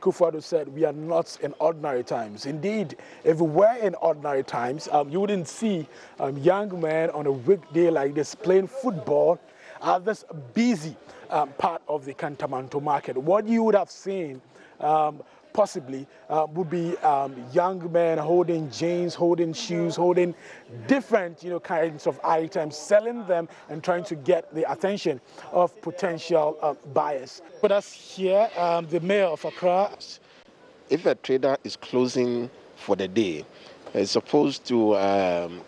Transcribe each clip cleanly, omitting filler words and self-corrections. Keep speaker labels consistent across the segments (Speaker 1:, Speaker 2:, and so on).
Speaker 1: Kufuor said we are not in ordinary times. Indeed, if we were in ordinary times, you wouldn't see young men on a weekday like this playing football at this busy part of the Kantamanto market. What you would have seen possibly would be young men holding jeans, holding shoes, holding different kinds of items, selling them and trying to get the attention of potential buyers. With us here, the mayor of Accra.
Speaker 2: If a trader is closing for the day, it's supposed to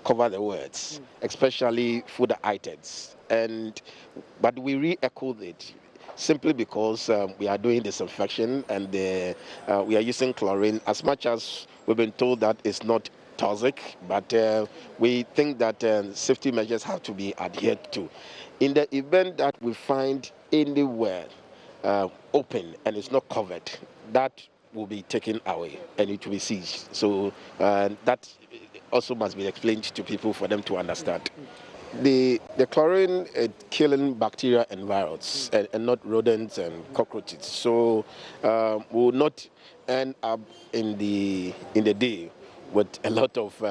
Speaker 2: cover the words, especially food items. But we re-echoed it simply because we are doing disinfection and we are using chlorine. As much as we've been told that it's not toxic, but we think that safety measures have to be adhered to. In the event that we find anywhere open and it's not covered, that will be taken away and it will be seized. So that also must be explained to people for them to understand. The chlorine is killing bacteria and viruses and not rodents and cockroaches. So we will not end up in the day with a lot of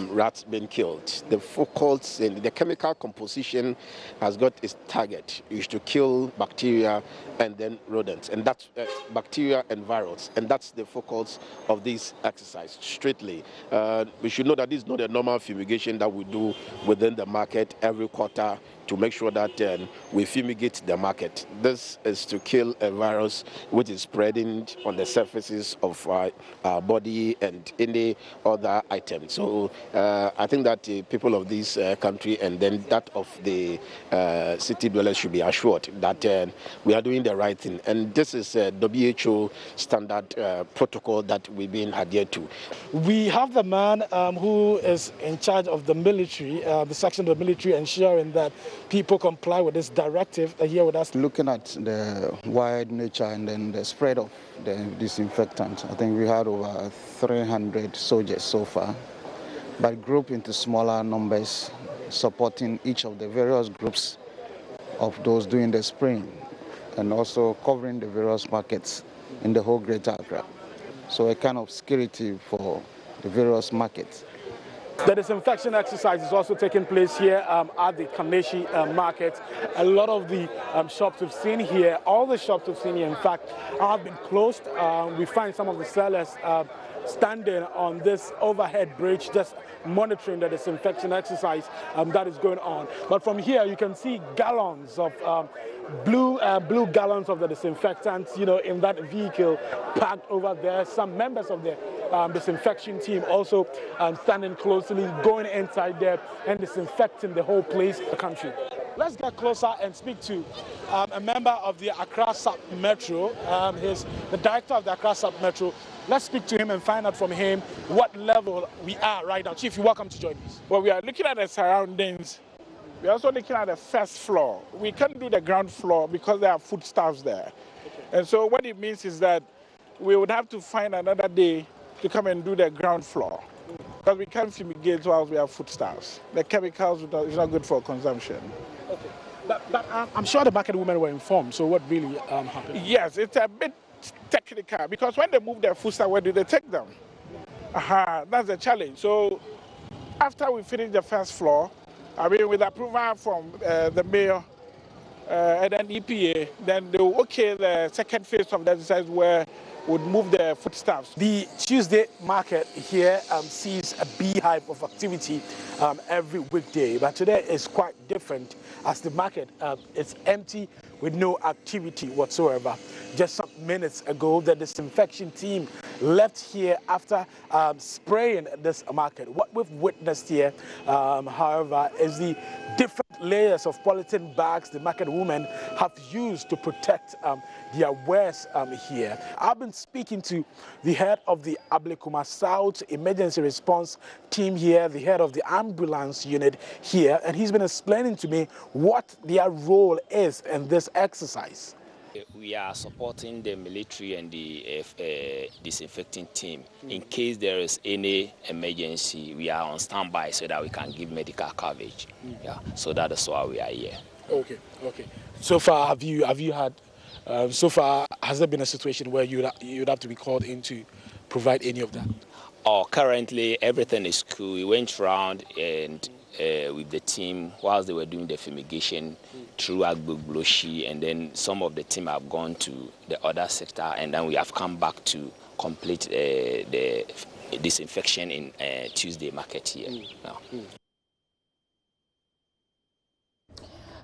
Speaker 2: rats being killed. The focus in the chemical composition has got its target is to kill bacteria and then rodents, and that's bacteria and viruses, and that's the focus of this exercise strictly. We should know that this is not a normal fumigation that we do within the market every quarter to make sure that we fumigate the market. This is to kill a virus which is spreading on the surfaces of our body and any other item. So I think that the people of this country and then that of the city dwellers should be assured that we are doing the right thing. And this is a WHO standard protocol that we've been adhered to.
Speaker 1: We have the man who is in charge of the military, the section of the military, ensuring that people comply with this directive here with us.
Speaker 3: Looking at the wide nature and then the spread of the disinfectant, I think we had over 300 soldiers so far, but grouped into smaller numbers, supporting each of the various groups of those doing the spraying and also covering the various markets in the whole Greater Accra. So a kind of security for the various markets.
Speaker 1: The disinfection exercise is also taking place here at the Kaneshi market. A lot of the shops we've seen here, all the shops we've seen here, in fact, have been closed. We find some of the sellers standing on this overhead bridge, just monitoring the disinfection exercise that is going on. But from here, you can see gallons of blue gallons of the disinfectant, in that vehicle parked over there. Some members of the disinfection team also standing closely, going inside there and disinfecting the whole place, the country. Let's get closer and speak to a member of the Accra Sub Metro. He's the director of the Accra Sub Metro. Let's speak to him and find out from him what level we are right now. Chief, you're welcome to JoyNews.
Speaker 4: Well, we are looking at the surroundings. We're also looking at the first floor. We can't do the ground floor because there are foodstuffs there. Okay. And so what it means is that we would have to find another day to come and do the ground floor. Because we can't fumigate while we have foodstuffs. The chemicals is not good for consumption.
Speaker 1: Okay. But I'm sure the market women were informed, so what really happened?
Speaker 4: Yes, it's a bit technical because when they move their foodstuff, where do they take them? That's the challenge. So after we finish the first floor, with approval from the mayor and then EPA, then they will okay the second phase of the exercise where would move the foodstuffs.
Speaker 1: The Tuesday market here sees a beehive of activity every weekday, but today is quite different as the market is empty with no activity whatsoever. Just some minutes ago, the disinfection team left here after spraying this market. What we've witnessed here, however, is the different layers of polythene bags the market women have used to protect their wares here. I've been speaking to the head of the Ablekuma South emergency response team here, the head of the ambulance unit here, and he's been explaining to me what their role is in this exercise.
Speaker 5: We are supporting the military and the disinfecting team. In case there is any emergency, we are on standby so that we can give medical coverage. Yeah, so that is why we are here.
Speaker 1: Okay. So far, have you had So far, has there been a situation where you'd have to be called in to provide any of that?
Speaker 5: Oh, currently everything is cool. We went around and with the team whilst they were doing the fumigation through Agbogloshi, and then some of the team have gone to the other sector, and then we have come back to complete the disinfection in Tuesday market here now.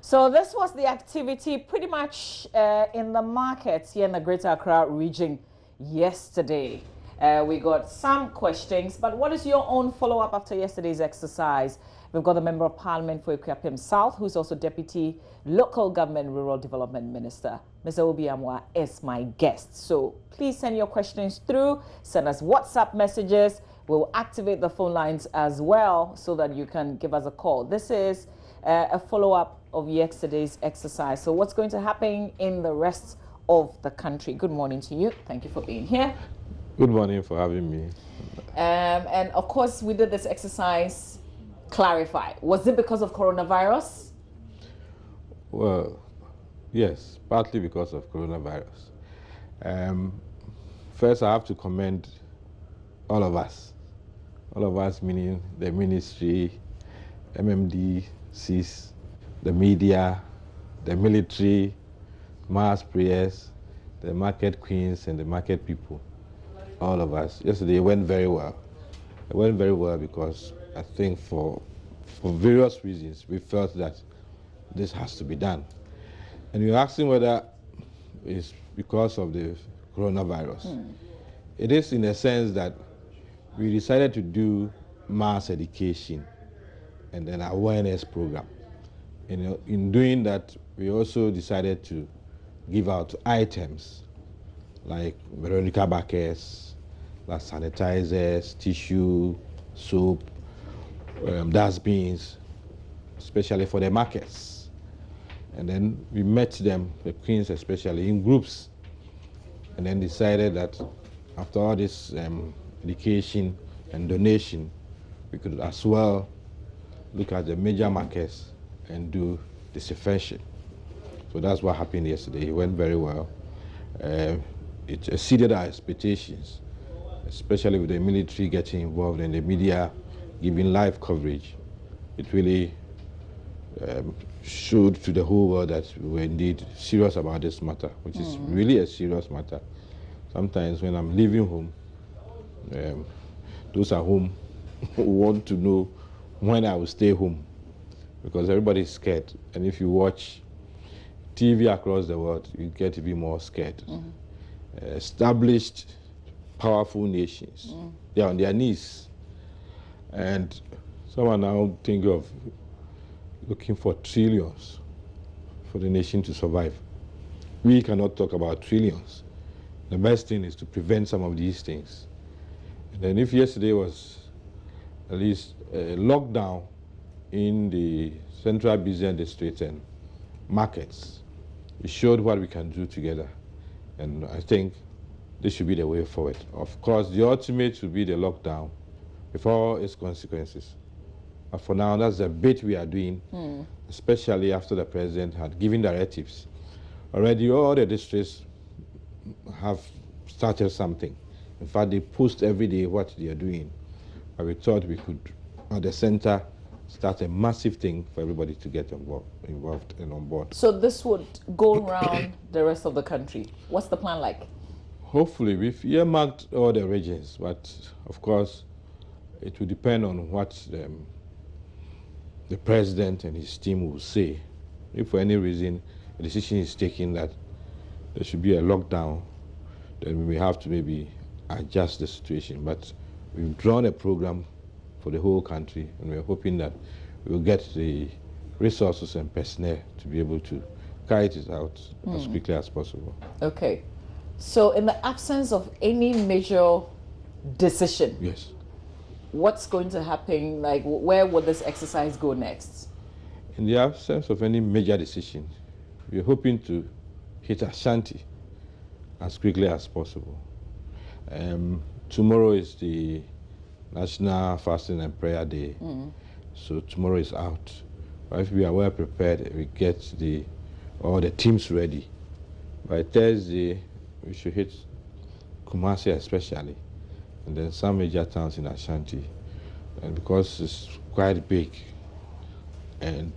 Speaker 6: So this was the activity pretty much in the markets here in the Greater Accra region yesterday. We got some questions, but what is your own follow-up after yesterday's exercise? We've got the Member of Parliament for Ekuapem South, who's also Deputy Local Government Rural Development Minister. Mr. O.B Amoah is my guest. So please send your questions through. Send us WhatsApp messages. We'll activate the phone lines as well so that you can give us a call. This is a follow-up of yesterday's exercise. So what's going to happen in the rest of the country? Good morning to you. Thank you for being here.
Speaker 7: Good morning for having me.
Speaker 6: And of course, we did this exercise. Clarify. Was it because of coronavirus?
Speaker 7: Well, yes, partly because of coronavirus. First, I have to commend all of us meaning the ministry, MMD, CIS, the media, the military, mass prayers, the market queens and the market people, all of us. Yesterday it went very well. It went very well because I think for various reasons we felt that this has to be done. And you're asking whether it's because of the coronavirus. It is in a sense that we decided to do mass education and an awareness program. In doing that, we also decided to give out items like Veronica buckets, like sanitizers, tissue, soap, dustbins, especially for the markets. And then we met them, the queens especially, in groups, and then decided that after all this education and donation, we could as well look at the major markets and do disinfection. So that's what happened yesterday. It went very well. It exceeded our expectations, especially with the military getting involved and the media giving live coverage. It really showed to the whole world that we were indeed serious about this matter, which is really a serious matter. Sometimes when I'm leaving home, those at home want to know when I will stay home, because everybody's scared. And if you watch TV across the world, you get to be more scared. Established, powerful nations, they are on their knees. And some are now thinking of looking for trillions for the nation to survive. We cannot talk about trillions. The best thing is to prevent some of these things. And then if yesterday was at least a lockdown in the central business district and markets, it showed what we can do together. And I think this should be the way forward. Of course, the ultimate should be the lockdown with all its consequences. But for now, that's the bit we are doing, especially after the president had given directives. Already all the districts have started something. In fact, they post every day what they are doing. But we thought we could, at the center, start a massive thing for everybody to get involved and on board.
Speaker 6: So this would go around the rest of the country. What's the plan like?
Speaker 7: Hopefully, we've earmarked all the regions, but of course, it will depend on what the president and his team will say. If for any reason a decision is taken that there should be a lockdown, then we may have to maybe adjust the situation. But we've drawn a program for the whole country, and we're hoping that we'll get the resources and personnel to be able to carry it out as quickly as possible.
Speaker 6: Okay. So in the absence of any major decision,
Speaker 7: yes,
Speaker 6: what's going to happen? Like, where will this exercise go next?
Speaker 7: In the absence of any major decision, we're hoping to hit Ashanti as quickly as possible. Tomorrow is the National Fasting and Prayer Day, so tomorrow is out. But if we are well prepared, we get all the teams ready By Thursday, we should hit Kumasi especially, and then some major towns in Ashanti. And because it's quite big and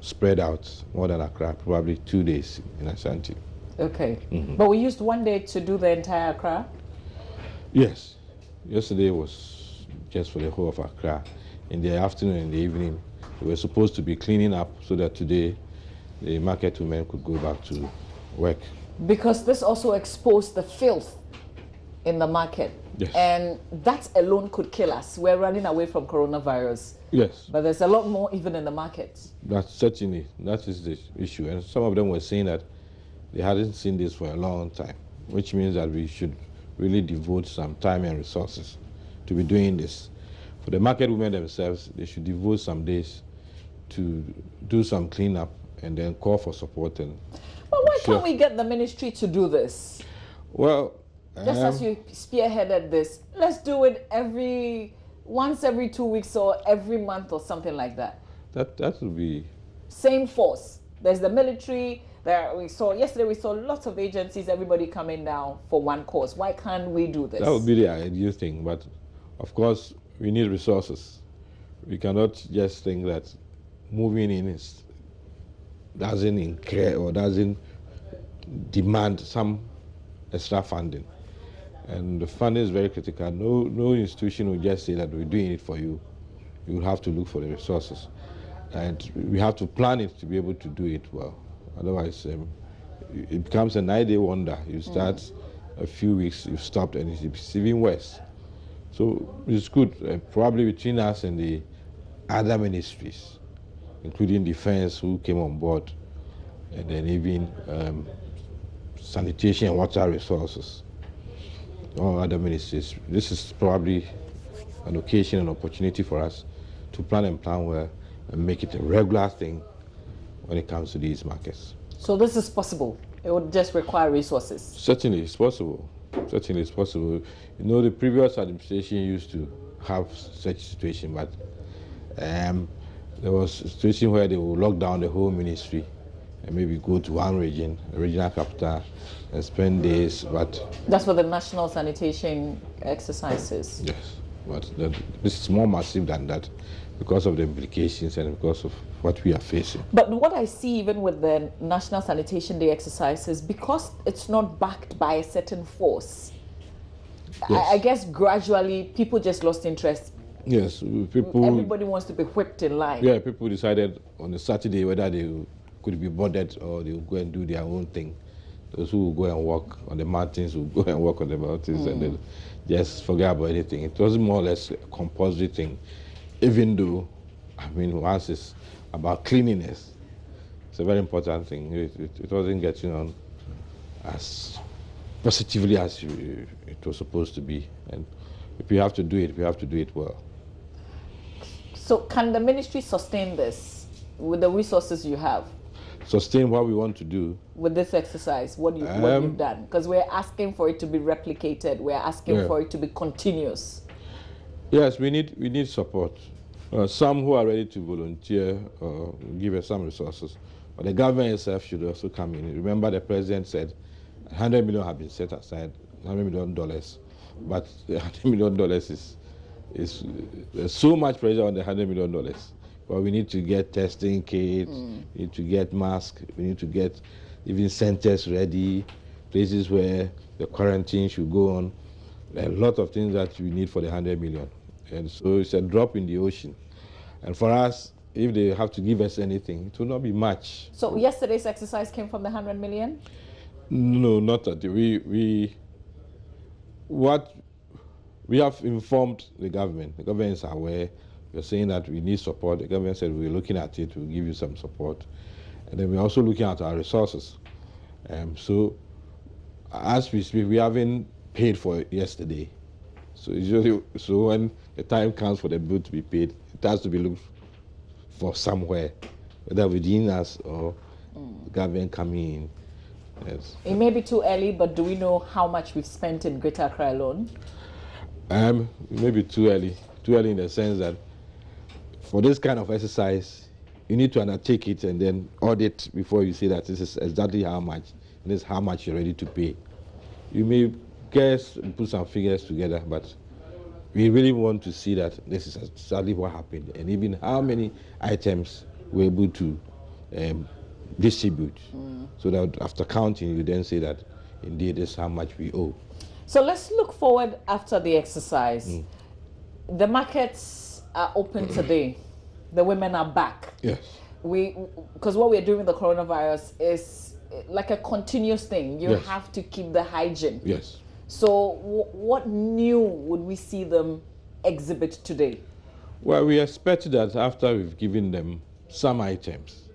Speaker 7: spread out more than Accra, probably 2 days in Ashanti.
Speaker 6: Okay. But we used 1 day to do the entire Accra?
Speaker 7: Yes. Yesterday was just for the whole of Accra. In the afternoon and the evening, we were supposed to be cleaning up so that today the market women could go back to work.
Speaker 6: Because this also exposed the filth in the market.
Speaker 7: Yes.
Speaker 6: And that alone could kill us. We're running away from coronavirus.
Speaker 7: Yes.
Speaker 6: But there's a lot more even in the market.
Speaker 7: That is the issue. And some of them were saying that they hadn't seen this for a long time, which means that we should really devote some time and resources to be doing this. For the market women themselves, they should devote some days to do some cleanup and then call for support. And
Speaker 6: but why can't we get the ministry to do this?
Speaker 7: Well,
Speaker 6: just as you spearheaded this, let's do it once every 2 weeks or every month or something like that.
Speaker 7: That would be
Speaker 6: same force. There's the military. Yesterday we saw lots of agencies, everybody coming down for one cause. Why can't we do this?
Speaker 7: That would be the ideal thing, but of course we need resources. We cannot just think that moving in doesn't incur or doesn't demand some extra funding. And the funding is very critical. No institution will just say that we're doing it for you. You will have to look for the resources. And we have to plan it to be able to do it well. Otherwise, it becomes a 9-day wonder. You start a few weeks, you've stopped, and it's even worse. So it's good, probably between us and the other ministries, including defense, who came on board, and then even sanitation and water resources, all other ministries. This is probably an occasion, an opportunity for us to plan well and make it a regular thing when it comes to these markets. So
Speaker 6: this is possible? It would just require resources?
Speaker 7: Certainly it's possible. Certainly it's possible. You know, the previous administration used to have such situation, but there was a situation where they would lock down the whole ministry and maybe go to one region, a regional capital, and spend days, but...
Speaker 6: That's for the national sanitation exercises?
Speaker 7: Yes, but this is more massive than that because of the implications and because of what we are facing.
Speaker 6: But what I see even with the National Sanitation Day exercises, because it's not backed by a certain force, yes. I guess gradually people just lost interest.
Speaker 7: Yes,
Speaker 6: everybody wants to be whipped in line.
Speaker 7: Yeah, people decided on a Saturday whether they could be bothered or they would go and do their own thing. Those who will go and walk on the mountains will go and walk on the mountains and then just forget about anything. It was more or less a compulsory thing, even though, I mean, once it's about cleanliness, it's a very important thing. It wasn't getting on as positively as it was supposed to be. And if we have to do it, we have to do it well.
Speaker 6: So can the ministry sustain this with the resources you have?
Speaker 7: Sustain what we want to do.
Speaker 6: With this exercise, what you've done? Because we're asking for it to be replicated. We're asking for it to be continuous.
Speaker 7: Yes, we need support. Some who are ready to volunteer give us some resources. But the government itself should also come in. Remember, the president said $100 million have been set aside, $100 million. But the $100 million is there's so much pressure on the $100 million. Well, we need to get testing kits, we need to get masks, we need to get even centers ready, places where the quarantine should go on. There are a lot of things that we need for the $100 million. And so it's a drop in the ocean. And for us, if they have to give us anything, it will not be much.
Speaker 6: So yesterday's exercise came from the $100 million?
Speaker 7: No, not that. We have informed the government. The government is aware. We're saying that we need support. The government said we're looking at it, we'll give you some support. And then we're also looking at our resources. So as we speak, we haven't paid for it yesterday. So when the time comes for the bill to be paid, it has to be looked for somewhere, whether within us or the government coming in. Yes.
Speaker 6: It may be too early, but do we know how much we've spent in Greater Accra alone?
Speaker 7: Maybe too early. Too early in the sense that for this kind of exercise, you need to undertake it and then audit before you say that this is exactly how much this is how much you're ready to pay. You may guess and put some figures together, but we really want to see that this is exactly what happened, and even how many items we're able to distribute, so that after counting, you then say that indeed this is how much we owe.
Speaker 6: So let's look forward after the exercise. The markets are open today. The women are back.
Speaker 7: Yes.
Speaker 6: Because what we're doing with the coronavirus is like a continuous thing. You have to keep the hygiene.
Speaker 7: Yes.
Speaker 6: So what new would we see them exhibit today?
Speaker 7: Well, we expect that after we've given them some items,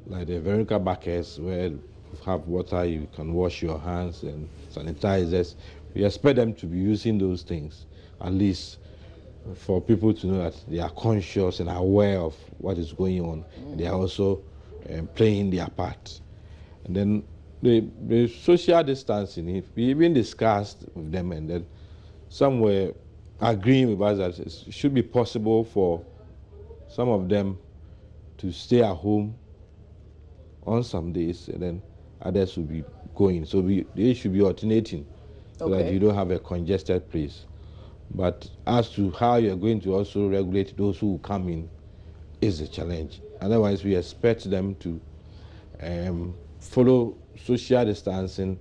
Speaker 7: like the Veronica buckets where you have water, you can wash your hands, and sanitizers, we expect them to be using those things, at least for people to know that they are conscious and aware of what is going on. And they are also playing their part. And then the social distancing, we even discussed with them, and then some were agreeing with us that it should be possible for some of them to stay at home on some days, and then others will be going. So they should be alternating, so that you don't have a congested place. But as to how you're going to also regulate those who come in is a challenge. Otherwise, we expect them to follow social distancing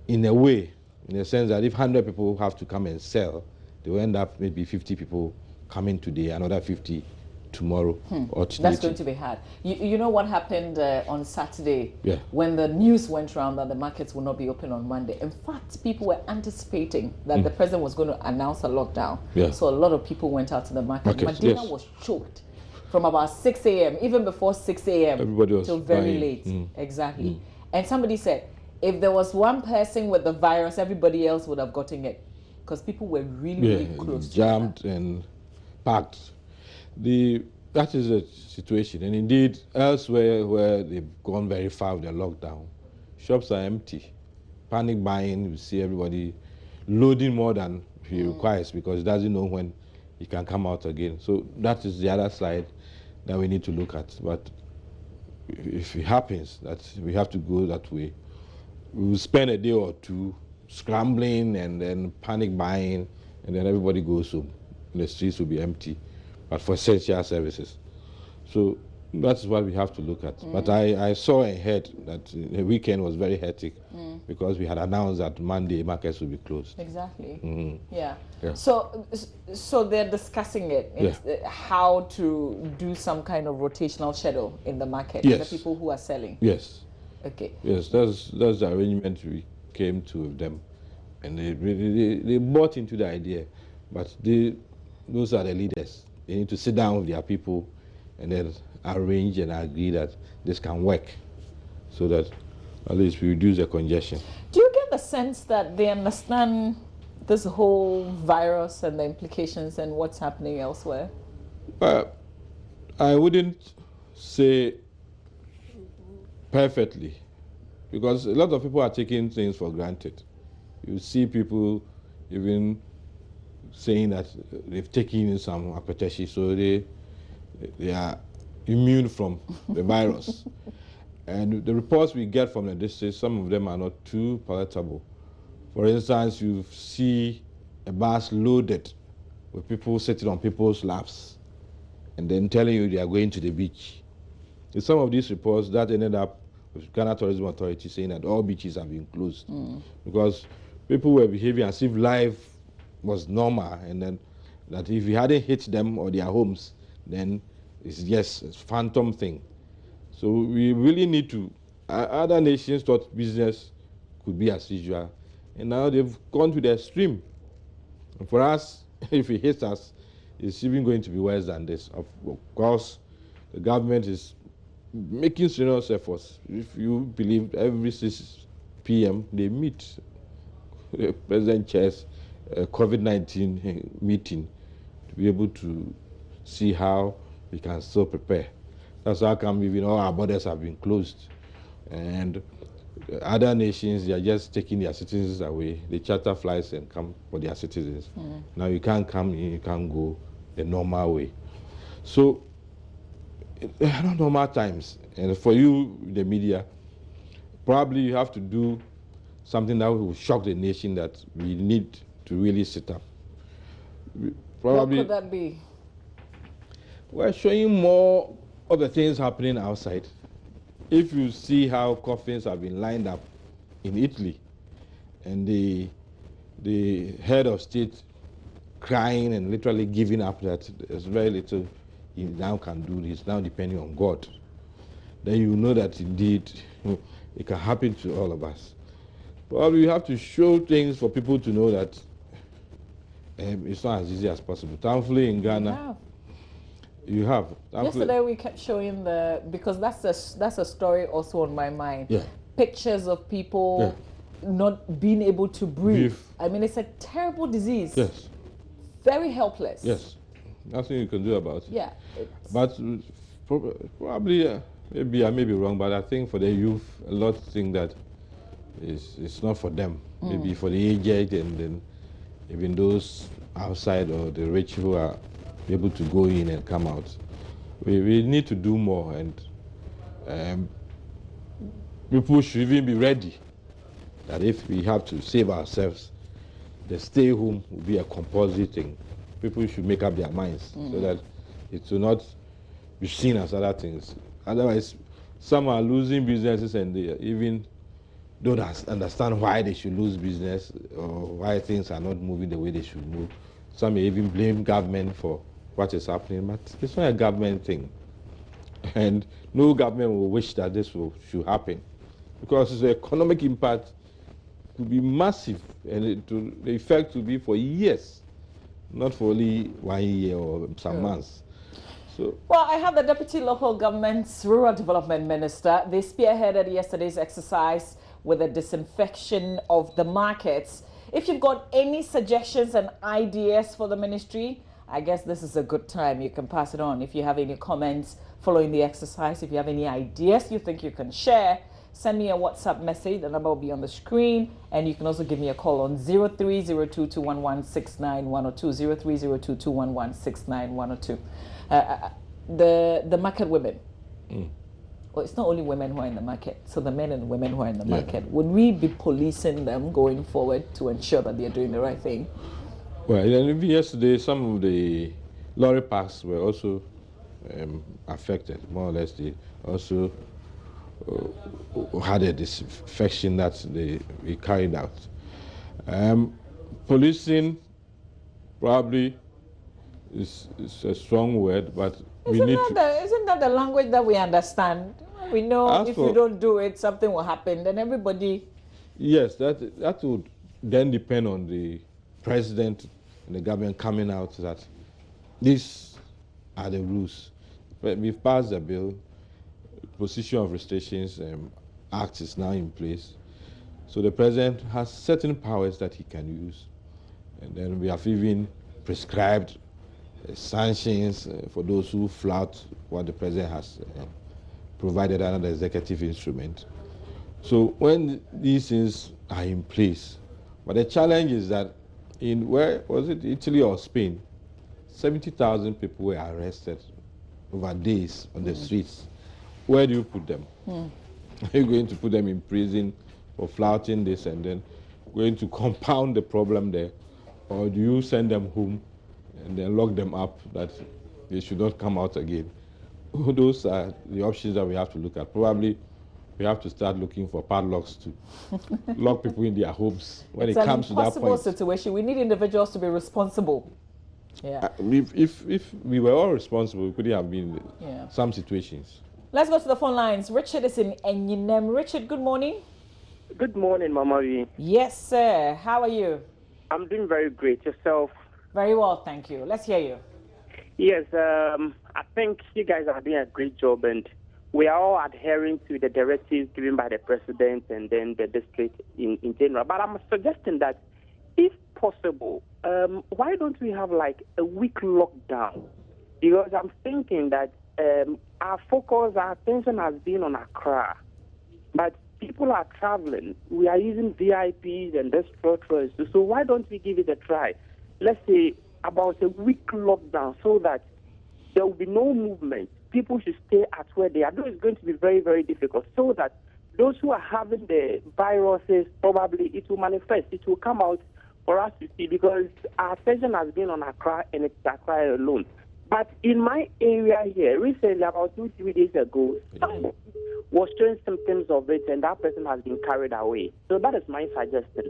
Speaker 7: in a way, in the sense that if 100 people have to come and sell, they will end up maybe 50 people coming today, another 50 tomorrow. Or today.
Speaker 6: That's going to be hard. You know what happened on Saturday,
Speaker 7: Yeah.
Speaker 6: when the news went around that the markets will not be open on Monday. In fact, people were anticipating that the president was going to announce a lockdown.
Speaker 7: Yeah.
Speaker 6: So a lot of people went out to the market.
Speaker 7: Okay,
Speaker 6: Medina
Speaker 7: yes.
Speaker 6: was choked from about 6 a.m., even before 6 a.m.
Speaker 7: Everybody was
Speaker 6: till very
Speaker 7: buying.
Speaker 6: late. Exactly. And somebody said, if there was one person with the virus, everybody else would have gotten it, because people were really close
Speaker 7: jammed
Speaker 6: together.
Speaker 7: and packed. That is the situation, and indeed elsewhere where they've gone very far with the lockdown, shops are empty. Panic buying, you see everybody loading more than he requires because he doesn't know when he can come out again. So that is the other side that we need to look at. But if it happens that we have to go that way, we will spend a day or two scrambling and then panic buying, and then everybody goes home. The streets will be empty, but for essential services. So that's what we have to look at. But I saw and heard that the weekend was very hectic because we had announced that Monday markets will be closed.
Speaker 6: Exactly. Yeah.
Speaker 7: Yeah.
Speaker 6: So they're discussing it. It's how to do some kind of rotational schedule in the market.
Speaker 7: Yes.
Speaker 6: The people who are selling.
Speaker 7: Yes.
Speaker 6: Okay.
Speaker 7: Yes, that's the arrangement we came to with them, and they bought into the idea, but those are the leaders. They need to sit down with their people and then arrange and agree that this can work, so that at least we reduce the congestion.
Speaker 6: Do you get the sense that they understand this whole virus and the implications and what's happening elsewhere?
Speaker 7: I wouldn't say perfectly, because a lot of people are taking things for granted. You see people even saying that they've taken some apateshi, so they are immune from the virus. And the reports we get from the district, some of them are not too palatable. For instance, you see a bus loaded with people sitting on people's laps and then telling you they are going to the beach. In some of these reports, that ended up with Ghana Tourism Authority saying that all beaches have been closed because people were behaving as if life was normal, and then that if you hadn't hit them or their homes, then it's just a phantom thing. So we really need to, other nations thought business could be as usual, and now they've gone to the extreme. And for us, if it hits us, it's even going to be worse than this. Of course, the government is making serious efforts. If you believe, every 6 p.m. they meet. The president chairs a COVID-19 meeting to be able to see how we can still prepare. That's how come even all our borders have been closed. And other nations, they are just taking their citizens away. They charter flights and come for their citizens. Now you can't come in, you can't go the normal way. So, there are not normal times. And for you, the media, probably you have to do something that will shock the nation that we need to really sit up. Probably,
Speaker 6: what could that be?
Speaker 7: We're showing more of the things happening outside. If you see how coffins have been lined up in Italy, and the head of state crying and literally giving up that there's very little he now can do, he's now depending on God, then you know that indeed it can happen to all of us. Probably you have to show things for people to know that it's not as easy as possible. Thankfully in Ghana, you have.
Speaker 6: Yesterday we kept showing because that's a story also on my mind.
Speaker 7: Yeah.
Speaker 6: Pictures of people not being able to breathe. I mean, it's a terrible disease.
Speaker 7: Yes.
Speaker 6: Very helpless.
Speaker 7: Yes. Nothing you can do about it.
Speaker 6: Yeah.
Speaker 7: But probably, maybe I may be wrong, but I think for the youth, a lot think that it's not for them. Maybe for the aged and then even those outside or the rich who are able to go in and come out. We need to do more, and people should even be ready that if we have to save ourselves, the stay home will be a compulsory thing. People should make up their minds so that it will not be seen as other things. Otherwise, some are losing businesses and they even don't understand why they should lose business or why things are not moving the way they should move. Some may even blame government for what is happening, but it's not a government thing. And no government will wish that this should happen, because the economic impact could be massive and the effect will be for years, not for only 1 year or some months. So,
Speaker 6: well, I have the Deputy Local Government's Rural Development Minister. They spearheaded yesterday's exercise with the disinfection of the markets. If you've got any suggestions and ideas for the ministry, I guess this is a good time. You can pass it on. If you have any comments following the exercise, if you have any ideas you think you can share, send me a WhatsApp message. The number will be on the screen. And you can also give me a call on 0302-211-6910, 0302-211-6910. The market women. Well, it's not only women who are in the market, so the men and women who are in the market. Would we be policing them going forward to ensure that they're doing the right thing?
Speaker 7: Well, yesterday, some of the lorry parks were also affected, more or less. They also had a disinfection that we carried out. Policing probably is a strong word, but isn't
Speaker 6: that the language that we understand? We know if you don't do it, something will happen. Then everybody.
Speaker 7: Yes, that would then depend on the president and the government coming out that these are the rules. But we've passed the bill. Position of Restrictions Act is now in place. So the president has certain powers that he can use. And then we have even prescribed sanctions for those who flout what the president has provided under the executive instrument. So when these things are in place, but the challenge is that in, where was it, Italy or Spain, 70,000 people were arrested over days on the streets. Where do you put them? Are you going to put them in prison for flouting this and then going to compound the problem there? Or do you send them home and then lock them up that they should not come out again? Those are the options that we have to look at. Probably we have to start looking for padlocks to lock people in their homes when it comes to that point. It's an impossible
Speaker 6: situation. We need individuals to be responsible. Yeah.
Speaker 7: If we were all responsible, we couldn't have been in some situations.
Speaker 6: Let's go to the phone lines. Richard is in Enyinem. Richard, good morning.
Speaker 8: Good morning, Mama V.
Speaker 6: Yes, sir. How are you?
Speaker 8: I'm doing very great. Yourself?
Speaker 6: Very well, thank you. Let's hear you.
Speaker 8: Yes, I think you guys are doing a great job, and we are all adhering to the directives given by the president and then the district in general. But I'm suggesting that, if possible, why don't we have like a week lockdown? Because I'm thinking that our focus, our attention has been on Accra. But people are traveling. We are using VIPs and structures. So why don't we give it a try? Let's say about a week lockdown so that there will be no movement. People should stay at where they are. Though it's going to be very, very difficult, so that those who are having the viruses, probably it will manifest. It will come out for us to see, because our attention has been on Accra and it's Accra alone. But in my area here, recently, about 2-3 days ago, someone was showing symptoms of it, and that person has been carried away. So that is my suggestion.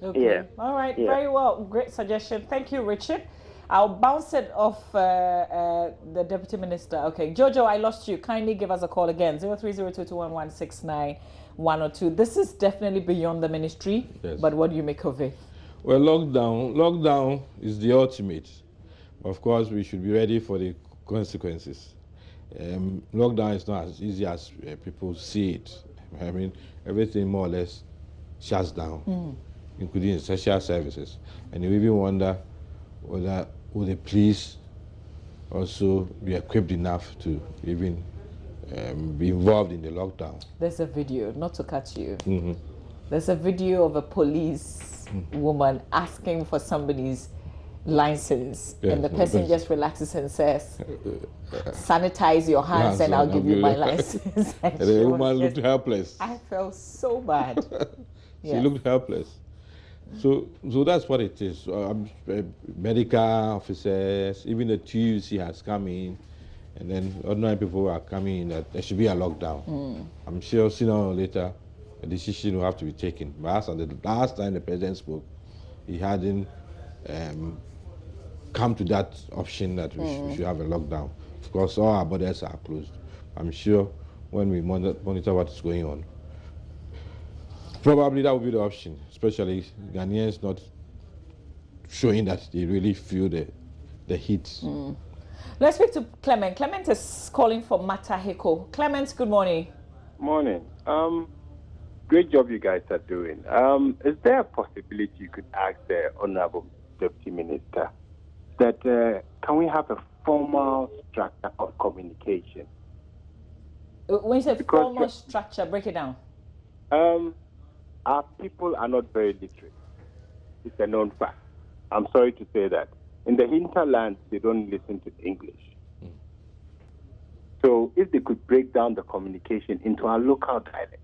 Speaker 6: Okay.
Speaker 8: Yeah.
Speaker 6: All right.
Speaker 8: Yeah.
Speaker 6: Very well. Great suggestion. Thank you, Richard. I'll bounce it off the Deputy Minister. Okay. Jojo, I lost you. Kindly give us a call again. 030221169102. This is definitely beyond the ministry.
Speaker 7: Yes.
Speaker 6: But what do you make of it?
Speaker 7: Well, lockdown is the ultimate. Of course, we should be ready for the consequences. Lockdown is not as easy as people see it. I mean, everything more or less shuts down, including essential services. And you even wonder whether will the police also be equipped enough to even be involved in the lockdown.
Speaker 6: There's a video, not to cut you. There's a video of a police woman asking for somebody's license, and the person just relaxes and says, sanitize your hands and I'll give you my license.
Speaker 7: And the woman looked helpless.
Speaker 6: I felt so bad.
Speaker 7: She looked helpless. So that's what it is. Medical officers, even the TUC has come in, and then ordinary people are coming in that there should be a lockdown. I'm sure sooner or later a decision will have to be taken. But as the last time the president spoke, he hadn't come to that option that we should have a lockdown. Of course, all our borders are closed. I'm sure when we monitor what is going on, probably that will be the option, especially Ghanaians not showing that they really feel the heat.
Speaker 6: Let's speak to Clement. Clement is calling from Mataheko. Clement, good morning.
Speaker 9: Morning. Great job you guys are doing. Is there a possibility you could ask the Honorable Deputy Minister that can we have a formal structure of communication?
Speaker 6: When you say formal structure, break it down.
Speaker 9: Our people are not very literate. It's a known fact. I'm sorry to say that. In the hinterlands, they don't listen to English. So if they could break down the communication into our local dialect.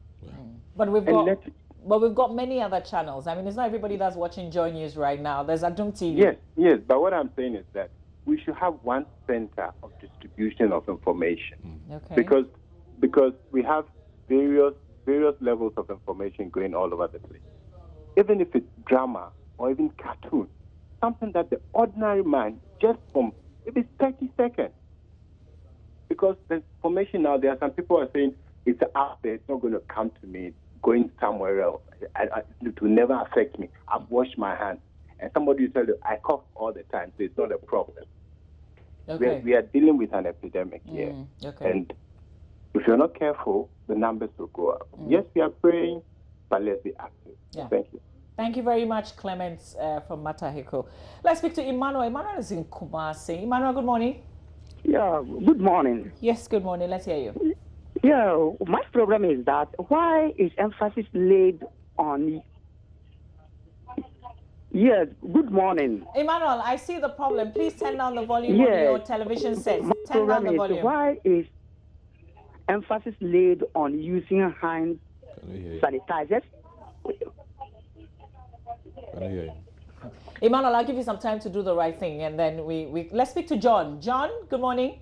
Speaker 6: But we've got many other channels. I mean, it's not everybody that's watching JoyNews right now. There's Adum TV.
Speaker 9: Yes. But what I'm saying is that we should have one center of distribution of information.
Speaker 6: Okay.
Speaker 9: Because we have various levels of information going all over the place. Even if it's drama or even cartoon, something that the ordinary man, just from, if it's 30 seconds. Because the information now, there are some people who are saying, it's out there, it's not going to come to me, it's going somewhere else. It will never affect me. I've washed my hands. And somebody will tell you, I cough all the time, so it's not a problem.
Speaker 6: Okay.
Speaker 9: We are dealing with an epidemic here.
Speaker 6: Okay.
Speaker 9: And if you're not careful, the numbers will go up. Yes, we are praying, but let's be active.
Speaker 6: Yeah.
Speaker 9: Thank you.
Speaker 6: Thank you very much, Clement from Mataheko. Let's speak to Emmanuel. Emmanuel is in Kumasi. Emmanuel, good morning.
Speaker 10: Yeah, good morning.
Speaker 6: Yes, good morning. Let's hear you.
Speaker 10: Yeah, my problem is that why is emphasis laid on... Yes, good morning.
Speaker 6: Emmanuel, I see the problem. Please turn down the volume on your television set. Turn down the volume.
Speaker 10: Why is emphasis laid on using hand sanitizers?
Speaker 7: Can I hear you?
Speaker 6: Emmanuel, I'll give you some time to do the right thing, and then let's speak to John. John, good morning.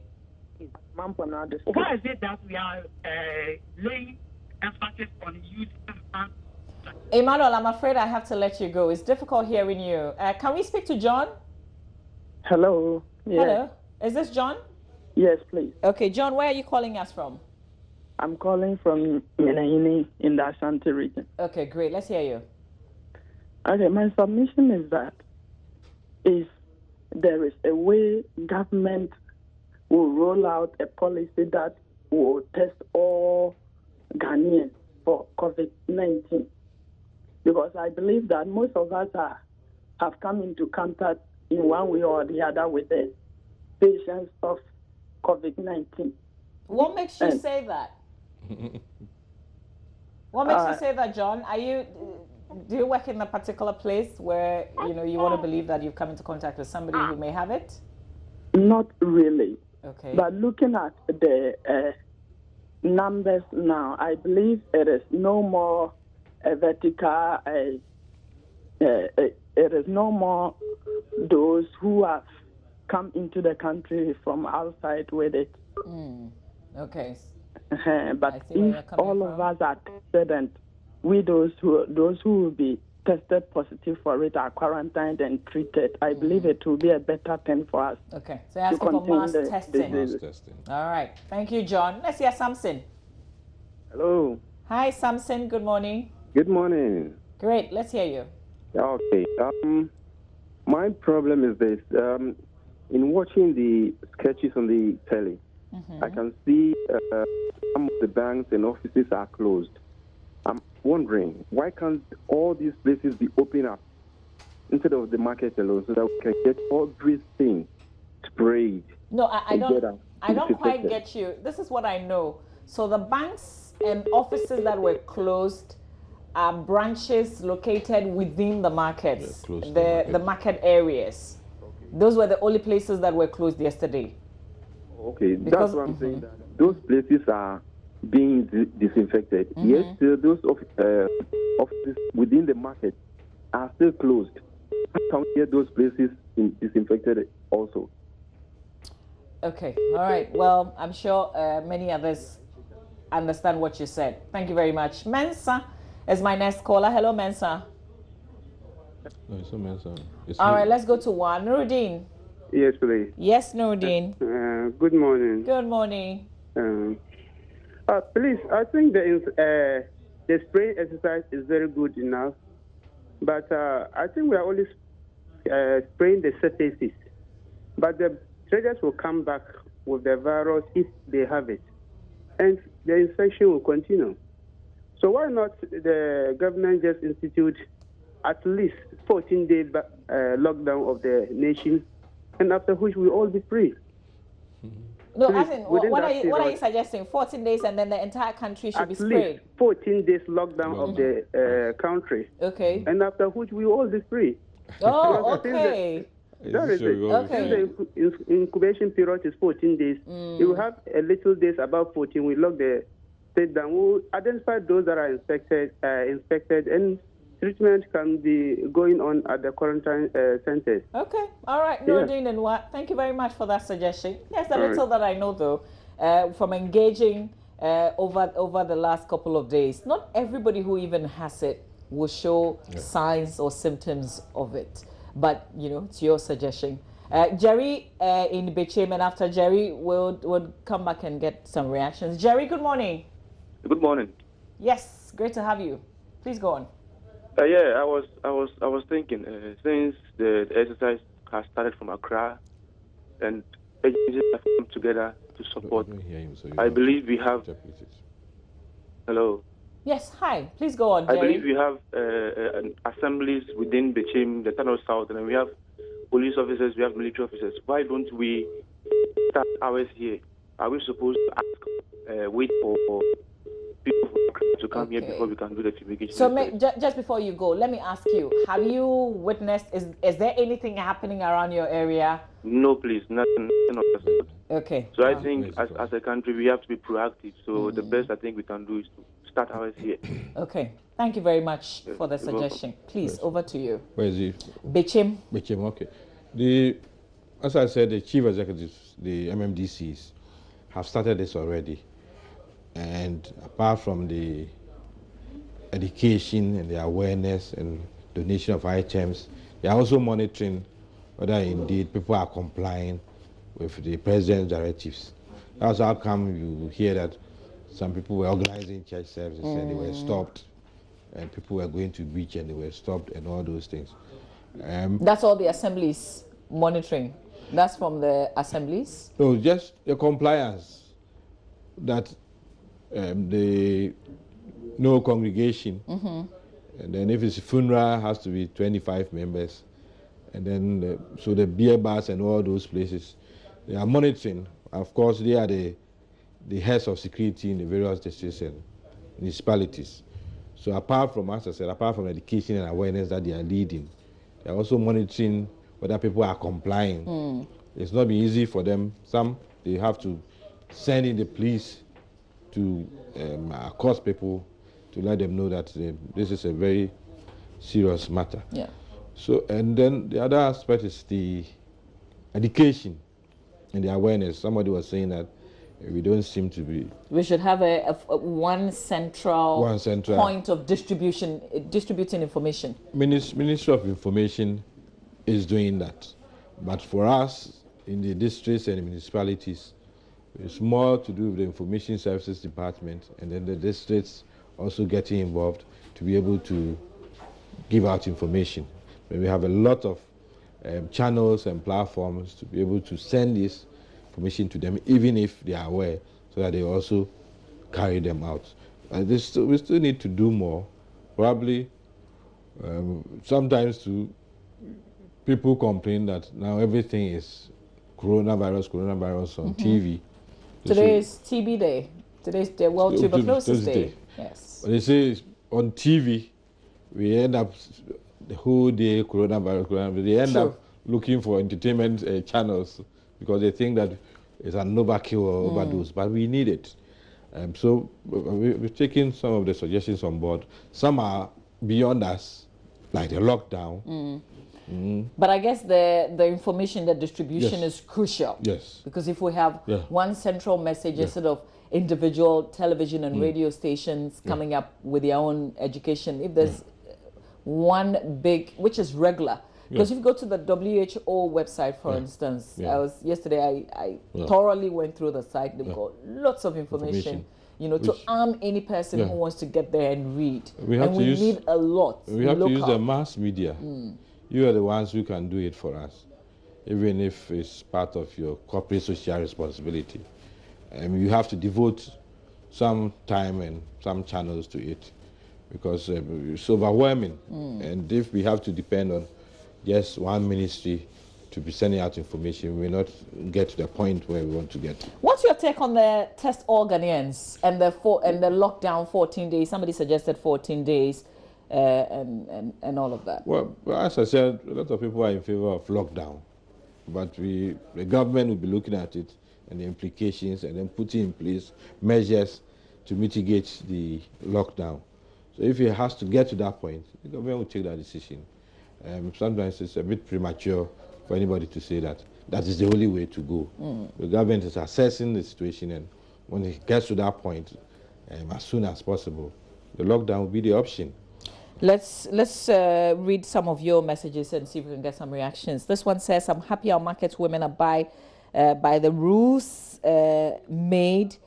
Speaker 10: Why is it that we are laying emphasis on using hand?
Speaker 6: Emmanuel, I'm afraid I have to let you go. It's difficult hearing you. Can we speak to John?
Speaker 10: Hello. Yeah.
Speaker 6: Hello. Is this John?
Speaker 10: Yes, please.
Speaker 6: Okay, John, where are you calling us from?
Speaker 10: I'm calling from Yenayini in the Ashanti region.
Speaker 6: Okay, great. Let's hear you.
Speaker 10: Okay, my submission is that if there is a way government will roll out a policy that will test all Ghanaians for COVID-19, because I believe that most of us have come into contact in one way or the other with the patients of COVID-19.
Speaker 6: What makes you say that? What makes you say that, John? Do you work in a particular place where you want to believe that you've come into contact with somebody who may have it?
Speaker 10: Not really.
Speaker 6: Okay.
Speaker 10: But looking at the numbers now. I believe it is no more a vertical. It is no more those who have come into the country from outside with it.
Speaker 6: Okay.
Speaker 10: But if all of us are tested and we those who will be tested positive for it are quarantined and treated, I believe it will be a better thing for us.
Speaker 6: Okay, so you're asking for mass testing. All right, thank you, John. Let's hear Samson.
Speaker 11: Hello.
Speaker 6: Hi, Samson. Good morning.
Speaker 11: Good morning.
Speaker 6: Great. Let's hear you.
Speaker 11: Okay. My problem is this. In watching the sketches on the telly, I can see some of the banks and offices are closed. I'm wondering, why can't all these places be opened up instead of the market alone so that we can get everything sprayed?
Speaker 6: No, I don't quite get you. This is what I know. So the banks and offices that were closed are branches located within the markets, the market areas. Those were the only places that were closed yesterday.
Speaker 11: Okay, that's what I'm saying. That those places are being disinfected. Yes, those offices within the market are still closed. How can we get those places disinfected also?
Speaker 6: Okay, all right. Well, I'm sure many others understand what you said. Thank you very much. Mensa is my next caller. Hello, Mensa.
Speaker 7: No, it's not Mensa.
Speaker 6: All right, let's go to one. Nuruddin.
Speaker 12: Yes, please.
Speaker 6: Yes, Nuruddin.
Speaker 12: Good morning.
Speaker 6: Good morning.
Speaker 12: Please, I think the spraying exercise is very good enough, but I think we are only spraying the surfaces. But the traders will come back with the virus if they have it, and the infection will continue. So why not the government just institute at least 14-day lockdown of the nation, and after which we all be free?
Speaker 6: No, as in, what are you suggesting? 14 days and then the entire country should be sprayed?
Speaker 12: At least 14 days lockdown of the country.
Speaker 6: Okay.
Speaker 12: And after which we all be free.
Speaker 6: Oh, okay.
Speaker 12: That is it.
Speaker 6: Okay.
Speaker 12: The incubation period is 14 days. You have a little days above 14. We lock the state down. We'll identify those that are inspected, and treatment can be going on at the quarantine centers.
Speaker 6: Okay. All right. Nordine and what? Thank you very much for that suggestion. Yes, the little that I know, though, from engaging over the last couple of days, not everybody who even has it will show signs or symptoms of it. But, you know, it's your suggestion. Jerry in Bechem, and after Jerry, we'll come back and get some reactions. Jerry, good morning.
Speaker 13: Good morning.
Speaker 6: Yes, great to have you. Please go on.
Speaker 13: I was thinking, since the exercise has started from Accra and agencies have come together to support, I believe we have... Hello?
Speaker 6: Yes, hi. Please go on, Jerry.
Speaker 13: I believe we have assemblies within Bechem, the Tunnel South, and we have police officers, we have military officers. Why don't we start ours here? Are we supposed to ask, wait for people to come here before we can do the fumigation?
Speaker 6: So just before you go, let me ask you, have you witnessed, is there anything happening around your area?
Speaker 13: No, please, nothing of that.
Speaker 6: Okay.
Speaker 13: So I think as a country, we have to be proactive. So the best I think we can do is to start ours here.
Speaker 6: Okay. Thank you very much for the suggestion. Please, over to you.
Speaker 7: Where is he?
Speaker 6: Bechem.
Speaker 7: Bechem, okay. As I said, the chief executives, the MMDCs, have started this already. And apart from the education and the awareness and donation of items, they are also monitoring whether indeed people are complying with the president's directives. That's how come you hear that some people were organizing church services and they were stopped, and people were going to beach and they were stopped, and all those things.
Speaker 6: That's all the assemblies monitoring. That's from the assemblies?
Speaker 7: No, just the compliance that no congregation, and then if it's a funeral, has to be 25 members, and then so the beer bars and all those places, they are monitoring. Of course, they are the heads of security in the various districts and municipalities. So apart from, as I said, apart from education and awareness that they are leading, they are also monitoring whether people are complying. It's not been easy for them. Some, they have to send in the police to accost people, to let them know that this is a very serious matter.
Speaker 6: Yeah.
Speaker 7: So, and then the other aspect is the education and the awareness. Somebody was saying that we don't seem to be.
Speaker 6: We should have a one central point of distributing information.
Speaker 7: Ministry of Information is doing that, but for us in the districts and municipalities, it's more to do with the Information Services Department, and then the districts also getting involved to be able to give out information. We have a lot of channels and platforms to be able to send this information to them, even if they are aware, so that they also carry them out. We still need to do more. Probably, sometimes people complain that now everything is coronavirus on TV.
Speaker 6: Today is TB Day. Today is the World Tuberculosis Day. Yes.
Speaker 7: But they say on TV, we end up the whole day coronavirus. They end up looking for entertainment channels because they think that it's an overkill or overdose, but we need it. So we've taken some of the suggestions on board. Some are beyond us, like the lockdown.
Speaker 6: But I guess the information, the distribution is crucial.
Speaker 7: Yes.
Speaker 6: Because if we have one central message instead of individual television and radio stations coming up with their own education, if there's one big, which is regular, because if you go to the WHO website, for instance, yesterday I thoroughly went through the site. They've got lots of information. You know, to arm any person who wants to get there and read. We need a lot.
Speaker 7: We have to use the mass media. You are the ones who can do it for us, even if it's part of your corporate social responsibility. You have to devote some time and some channels to it, because it's overwhelming. And if we have to depend on just one ministry to be sending out information, we will not get to the point where we want to get.
Speaker 6: What's your take on the test all Ghanaians and the lockdown 14 days? Somebody suggested 14 days. And all of that.
Speaker 7: Well, as I said, a lot of people are in favor of lockdown, but the government will be looking at it and the implications, and then putting in place measures to mitigate the lockdown. So if it has to get to that point, the government will take that decision. Sometimes it's a bit premature for anybody to say that that is the only way to go. The government is assessing the situation, and when it gets to that point, as soon as possible, the lockdown will be the option.
Speaker 6: Let's read some of your messages and see if we can get some reactions. This one says, I'm happy our market women abide by the rules made.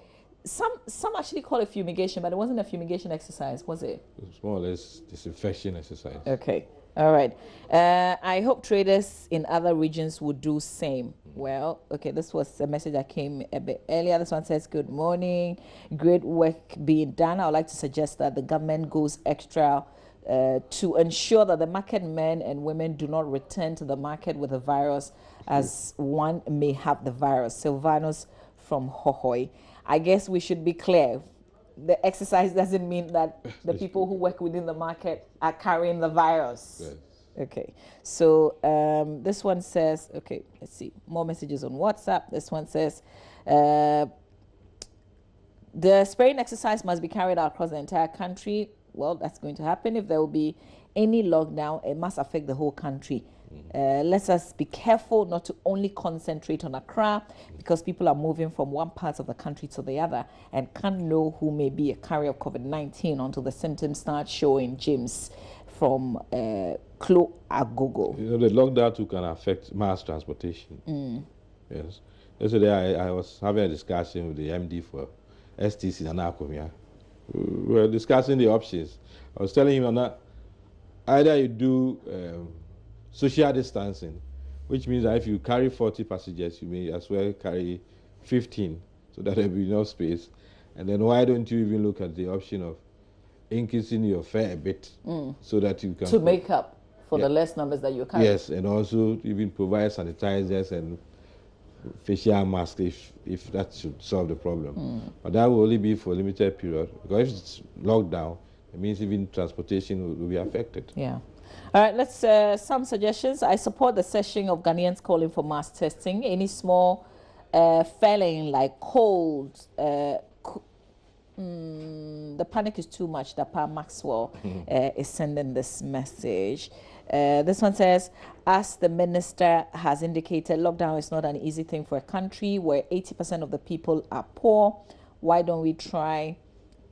Speaker 6: Some actually call it fumigation, but it wasn't a fumigation exercise, was it?
Speaker 7: It was more or less disinfection exercise.
Speaker 6: Okay. All right. I hope traders in other regions would do same. Well, okay, this was a message that came a bit earlier. This one says, good morning. Great work being done. I would like to suggest that the government goes extra to ensure that the market men and women do not return to the market with the virus, as one may have the virus. Silvanus from Hohoi. I guess we should be clear. The exercise doesn't mean that the people who work within the market are carrying the virus. Yes. Okay. So this one says, okay, let's see. More messages on WhatsApp. This one says, the spraying exercise must be carried out across the entire country. Well, that's going to happen. If there will be any lockdown, it must affect the whole country. Let us be careful not to only concentrate on Accra, because people are moving from one part of the country to the other and can't know who may be a carrier of COVID-19 until the symptoms start showing. James from Klo Agogo.
Speaker 7: You know, the lockdown too can affect mass transportation. Yes. Yesterday I was having a discussion with the MD for STC and Akomia. We were discussing the options. I was telling him that either you do social distancing, which means that if you carry 40 passengers, you may as well carry 15, so that there will be enough space. And then why don't you even look at the option of increasing your fare a bit, so that you can...
Speaker 6: To make up for the less numbers that you carry.
Speaker 7: Yes, and also even provide sanitizers and facial masks if that should solve the problem. But that will only be for a limited period, because if it's locked down, it means even transportation will be affected.
Speaker 6: Yeah. All right, let's some suggestions. I support the session of Ghanaians calling for mass testing. Any small failing like cold, The panic is too much. That Pa Maxwell is sending this message. This one says, as the minister has indicated, lockdown is not an easy thing for a country where 80% of the people are poor. Why don't we try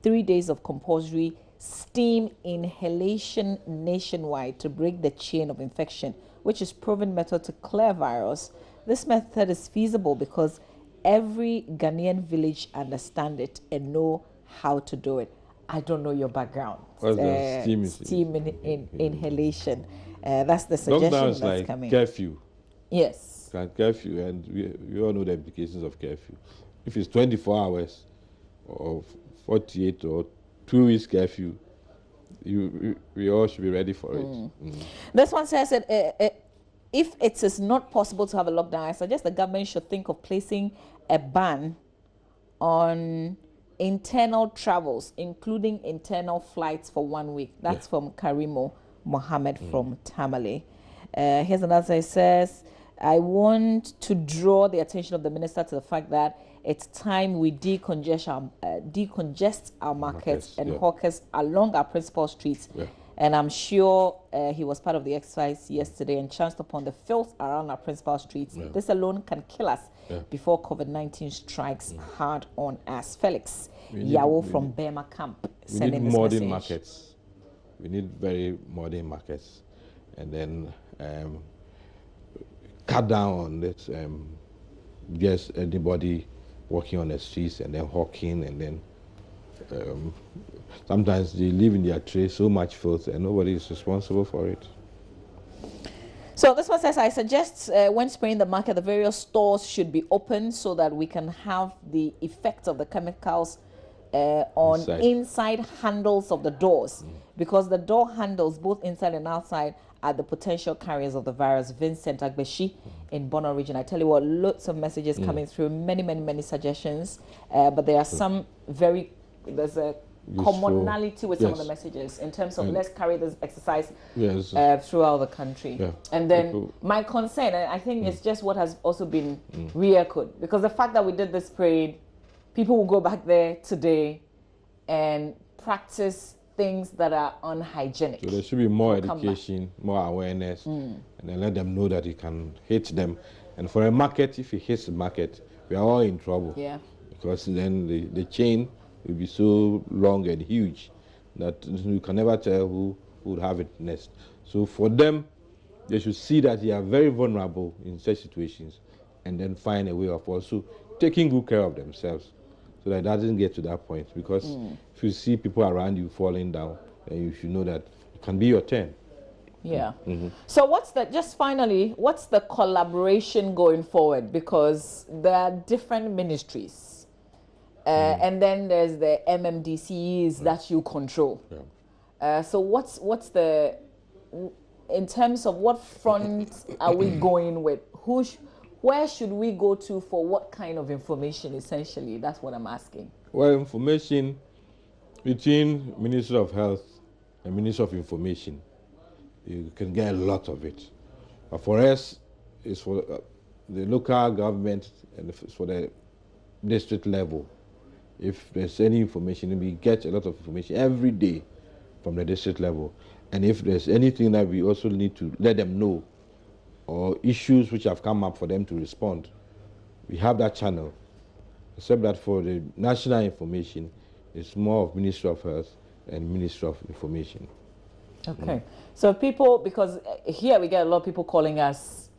Speaker 6: 3 days of compulsory steam inhalation nationwide to break the chain of infection, which is proven method to clear virus? This method is feasible because every Ghanaian village understand it and know how to do it. I don't know your background.
Speaker 7: What's the steam
Speaker 6: inhalation. That's the suggestion
Speaker 7: lockdown
Speaker 6: that's
Speaker 7: is like
Speaker 6: coming.
Speaker 7: Curfew.
Speaker 6: Yes.
Speaker 7: Like curfew, and we all know the implications of curfew. If it's 24 hours or 48 or 2 weeks curfew, we all should be ready for it.
Speaker 6: This one says that if it is not possible to have a lockdown, I suggest the government should think of placing a ban on internal travels, including internal flights for 1 week. That's from Karimo Mohammed from Tamale. Here's another. It says, I want to draw the attention of the minister to the fact that it's time we decongest our markets and hawkers along our principal streets. And I'm sure he was part of the exercise yesterday and chanced upon the filth around our principal streets. This alone can kill us before COVID-19 strikes hard on us. Felix Yawo from Burma Camp sending this message.
Speaker 7: Modern markets. We need very modern markets. And then cut down on this, just anybody walking on the streets and then hawking, and then sometimes they live in their tray, so much filth, and nobody is responsible for it.
Speaker 6: So this one says, I suggest when spraying the market, the various stores should be open so that we can have the effect of the chemicals on inside handles of the doors, because the door handles, both inside and outside, are the potential carriers of the virus. Vincent Agbeshi in Bono region. I tell you what, lots of messages coming through, many suggestions, but there are some there's a commonality with some of the messages in terms of let's carry this exercise throughout the country. And then my concern, and I think it's just what has also been re-echoed, because the fact that we did this parade, people will go back there today and practice things that are unhygienic.
Speaker 7: So there should be more education, more awareness, and then let them know that it can hit them. And for a market, if it hits the market, we are all in trouble. Because then the chain will be so long and huge that you can never tell who would have it next. So for them, they should see that they are very vulnerable in such situations, and then find a way of also taking good care of themselves, so that it doesn't get to that point. Because if you see people around you falling down, then you should know that it can be your turn.
Speaker 6: So finally, what's the collaboration going forward? Because there are different ministries. And then there's the MMDCs that you control. So what's the, in terms of what front are we going with? Where should we go to for what kind of information, essentially? That's what I'm asking.
Speaker 7: Well, information between Ministry of Health and Ministry of Information, you can get a lot of it. But for us, it's for the local government and it's for the district level. If there's any information, we get a lot of information every day from the district level. And if there's anything that we also need to let them know, or issues which have come up for them to respond, we have that channel. Except that for the national information, it's more of Ministry of Health and Ministry of Information.
Speaker 6: Okay. So people, because here we get a lot of people calling us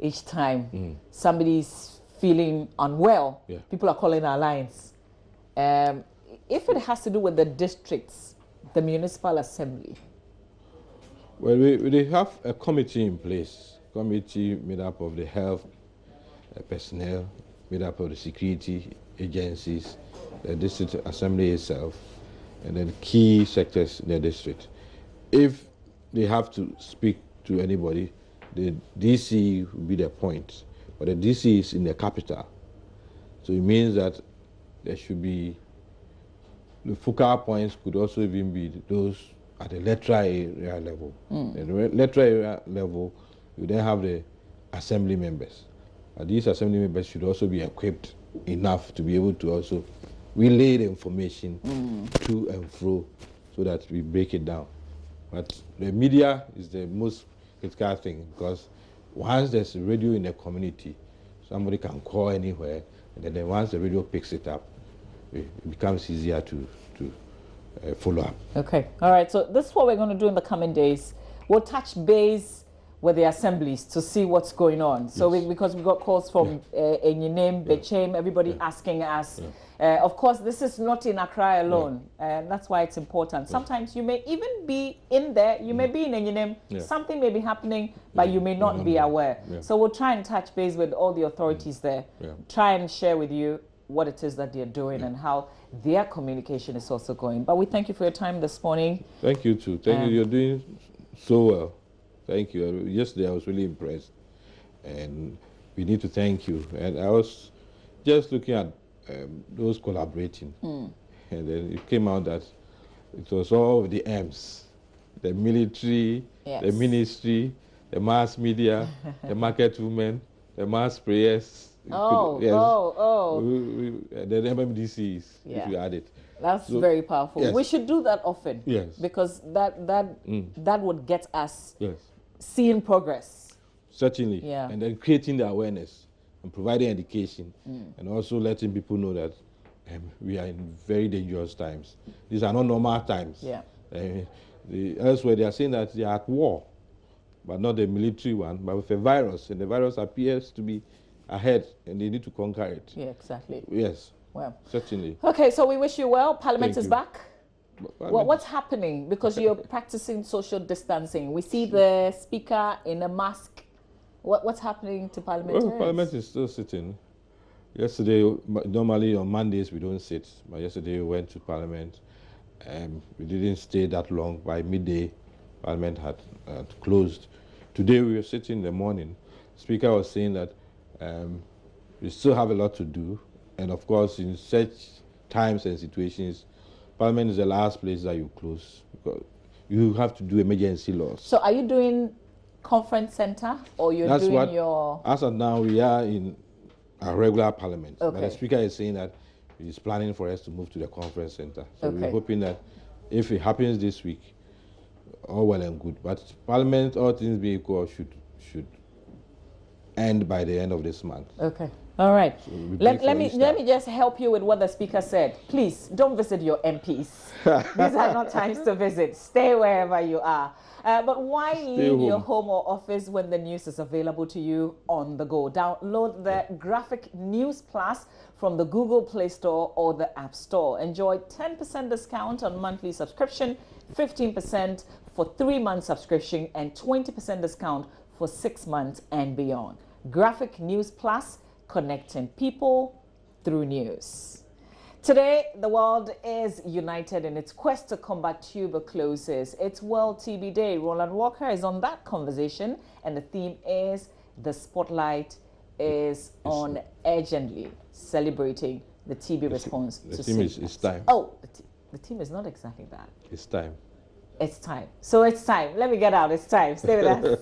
Speaker 6: each time somebody's feeling unwell, people are calling our lines. If it has to do with the districts, the municipal assembly.
Speaker 7: Well, we have a committee in place. Committee made up of the health personnel, made up of the security agencies, the district assembly itself, and then key sectors in the district. If they have to speak to anybody, the DC will be the point. But the DC is in the capital. So it means that there should be, the focal points could also even be those at the electoral area level. At the electoral area level, you then have the assembly members. These assembly members should also be equipped enough to be able to also relay the information to and fro so that we break it down. But the media is the most critical thing, because once there's a radio in the community, somebody can call anywhere, and then once the radio picks it up, it becomes easier to follow up.
Speaker 6: Okay, all right, so this is what we're going to do in the coming days. We'll touch base with the assemblies to see what's going on. So because we got calls from Enyinem, Bechem, everybody asking us. Of course, this is not in Accra alone, and that's why it's important. Sometimes you may even be in there, you may be in Enyinem, something may be happening, but you may not be aware. So we'll try and touch base with all the authorities there, try and share with you what it is that they're doing and how their communication is also going. But we thank you for your time this morning.
Speaker 7: Thank you too. Thank you. You're doing so well. Thank you. Yesterday I was really impressed, and we need to thank you. And I was just looking at those collaborating, and then it came out that it was all of the M's: the military, the ministry, the mass media, the market women, the mass prayers. The MMDCs, if you add it.
Speaker 6: That's very powerful.
Speaker 7: Yes.
Speaker 6: We should do that often.
Speaker 7: Yes.
Speaker 6: Because that would get us
Speaker 7: yes.
Speaker 6: seeing progress.
Speaker 7: Certainly.
Speaker 6: Yeah.
Speaker 7: And then creating the awareness and providing education and also letting people know that we are in very dangerous times. These are not normal times.
Speaker 6: Yeah.
Speaker 7: Elsewhere they are saying that they are at war, but not the military one, but with a virus, and the virus appears to be ahead, and they need to conquer it.
Speaker 6: Yeah, exactly.
Speaker 7: Yes.
Speaker 6: Well,
Speaker 7: certainly.
Speaker 6: Okay, so we wish you well. Parliament is back.
Speaker 7: Well,
Speaker 6: what's happening? Because you're practicing social distancing. We see the speaker in a mask. What's happening to parliamentarians?
Speaker 7: Well, Parliament is still sitting. Yesterday, normally on Mondays we don't sit, but yesterday we went to Parliament. We didn't stay that long. By midday, Parliament had closed. Today we were sitting in the morning. The Speaker was saying that we still have a lot to do, and of course in such times and situations, Parliament is the last place that you close, because you have to do emergency laws.
Speaker 6: So are you doing conference center, or you're your...
Speaker 7: As of now, we are in a regular Parliament,
Speaker 6: okay.
Speaker 7: But the Speaker is saying that he's planning for us to move to the conference center. So we're hoping that if it happens this week, all well and good. But Parliament, all things being equal, should end by the end of this month.
Speaker 6: Okay. All right. So let me just help you with what the Speaker said. Please don't visit your MPs. These are not times to visit. Stay wherever you are. But why leave your home or office when the news is available to you on the go? Download the Graphic News Plus from the Google Play Store or the App Store. Enjoy 10% discount on monthly subscription, 15% for 3-month subscription, and 20% discount for 6 months and beyond. Graphic News Plus, connecting people through news. Today, the world is united in its quest to combat tuberculosis. It's World TB Day. Roland Walker is on that conversation, and the theme is the spotlight is on urgently celebrating the TB response.
Speaker 7: The theme is time.
Speaker 6: Oh, the theme is not exactly that.
Speaker 7: It's time.
Speaker 6: It's time. So it's time. Let me get out. It's time. Stay with us.